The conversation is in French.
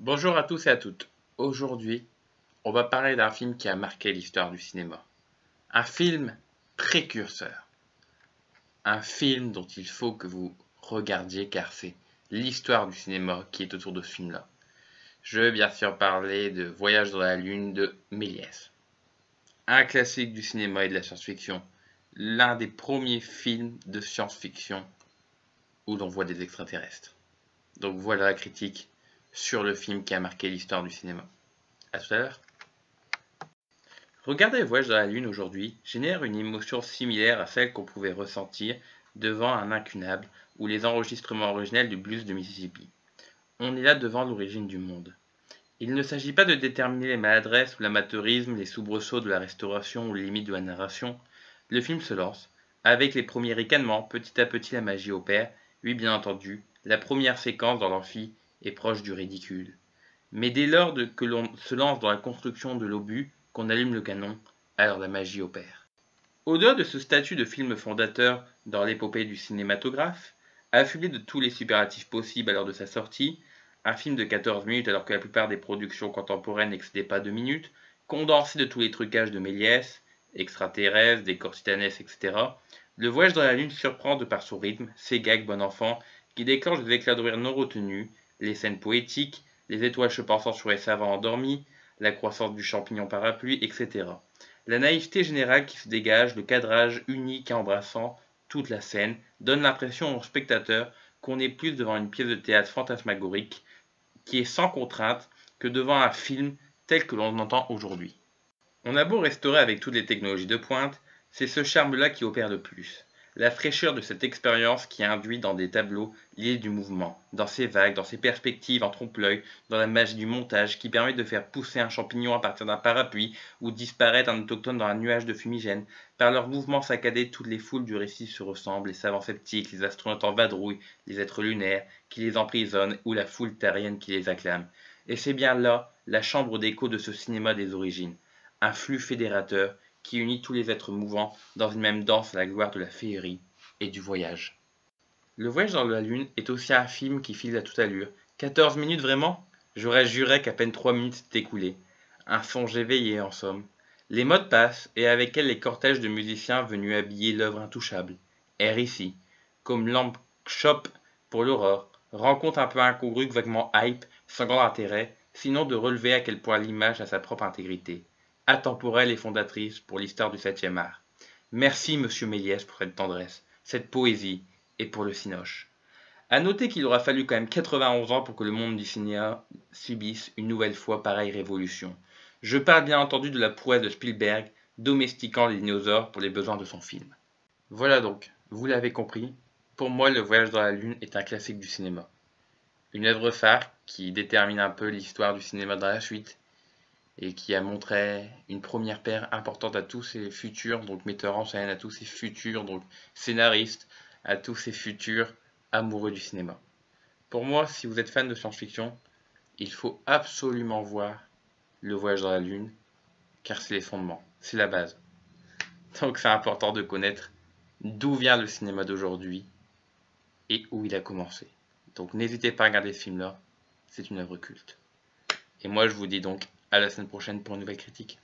Bonjour à tous et à toutes. Aujourd'hui, on va parler d'un film qui a marqué l'histoire du cinéma. Un film précurseur. Un film dont il faut que vous regardiez car c'est l'histoire du cinéma qui est autour de ce film-là. Je veux bien sûr parler de Voyage dans la Lune de Méliès. Un classique du cinéma et de la science-fiction. L'un des premiers films de science-fiction où l'on voit des extraterrestres. Donc voilà la critique sur le film qui a marqué l'histoire du cinéma. À tout à l'heure. Regarder Voyage dans la Lune aujourd'hui génère une émotion similaire à celle qu'on pouvait ressentir devant un incunable ou les enregistrements originels du blues de Mississippi. On est là devant l'origine du monde. Il ne s'agit pas de déterminer les maladresses ou l'amateurisme, les soubresauts de la restauration ou les limites de la narration. Le film se lance. Avec les premiers ricanements, petit à petit la magie opère. Oui, bien entendu, la première séquence dans l'amphi est proche du ridicule. Mais dès lors que l'on se lance dans la construction de l'obus, qu'on allume le canon, alors la magie opère. Au-delà de ce statut de film fondateur dans l'épopée du cinématographe, affublé de tous les superlatifs possibles à l'heure de sa sortie, un film de 14 minutes alors que la plupart des productions contemporaines n'excédaient pas 2 minutes, condensé de tous les trucages de Méliès, extraterrestres, décors titanesques, etc., Le Voyage dans la Lune surprend de par son rythme, ses gags bon enfant, qui déclenchent des éclats de rire non retenus, les scènes poétiques, les étoiles se pensant sur les savants endormis, la croissance du champignon parapluie, etc. La naïveté générale qui se dégage, le cadrage unique et embrassant toute la scène, donne l'impression au spectateur qu'on est plus devant une pièce de théâtre fantasmagorique qui est sans contrainte que devant un film tel que l'on entend aujourd'hui. On a beau restaurer avec toutes les technologies de pointe, c'est ce charme-là qui opère le plus. La fraîcheur de cette expérience qui induit dans des tableaux liés du mouvement, dans ses vagues, dans ses perspectives en trompe-l'œil, dans la magie du montage qui permet de faire pousser un champignon à partir d'un parapluie ou disparaître un autochtone dans un nuage de fumigène. Par leurs mouvements saccadés, toutes les foules du récit se ressemblent, les savants sceptiques, les astronautes en vadrouille, les êtres lunaires qui les emprisonnent ou la foule terrienne qui les acclame. Et c'est bien là la chambre d'écho de ce cinéma des origines. Un flux fédérateur qui unit tous les êtres mouvants dans une même danse à la gloire de la féerie et du voyage. Le Voyage dans la Lune est aussi un film qui file à toute allure. 14 minutes vraiment? J'aurais juré qu'à peine 3 minutes s'étaient écoulées. Un songe éveillé en somme. Les modes passent et avec elles les cortèges de musiciens venus habiller l'œuvre intouchable. Air ici, comme Lamp Shop pour l'aurore, rencontre un peu incongrue, vaguement hype, sans grand intérêt, sinon de relever à quel point l'image a sa propre intégrité atemporelle et fondatrice pour l'histoire du 7e art. Merci, monsieur Méliès, pour cette tendresse, cette poésie, et pour le cinoche. À noter qu'il aura fallu quand même 91 ans pour que le monde du cinéma subisse une nouvelle fois pareille révolution. Je parle bien entendu de la prouesse de Spielberg, domestiquant les dinosaures pour les besoins de son film. Voilà donc, vous l'avez compris, pour moi Le Voyage dans la Lune est un classique du cinéma. Une œuvre phare qui détermine un peu l'histoire du cinéma dans la suite, et qui a montré une première paire importante à tous ses futurs donc metteurs en scène, à tous ses futurs donc scénaristes, à tous ses futurs amoureux du cinéma. Pour moi, si vous êtes fan de science-fiction, il faut absolument voir Le Voyage dans la Lune, car c'est les fondements, c'est la base. Donc c'est important de connaître d'où vient le cinéma d'aujourd'hui et où il a commencé. Donc n'hésitez pas à regarder ce film-là, c'est une œuvre culte. Et moi je vous dis donc à la semaine prochaine pour une nouvelle critique.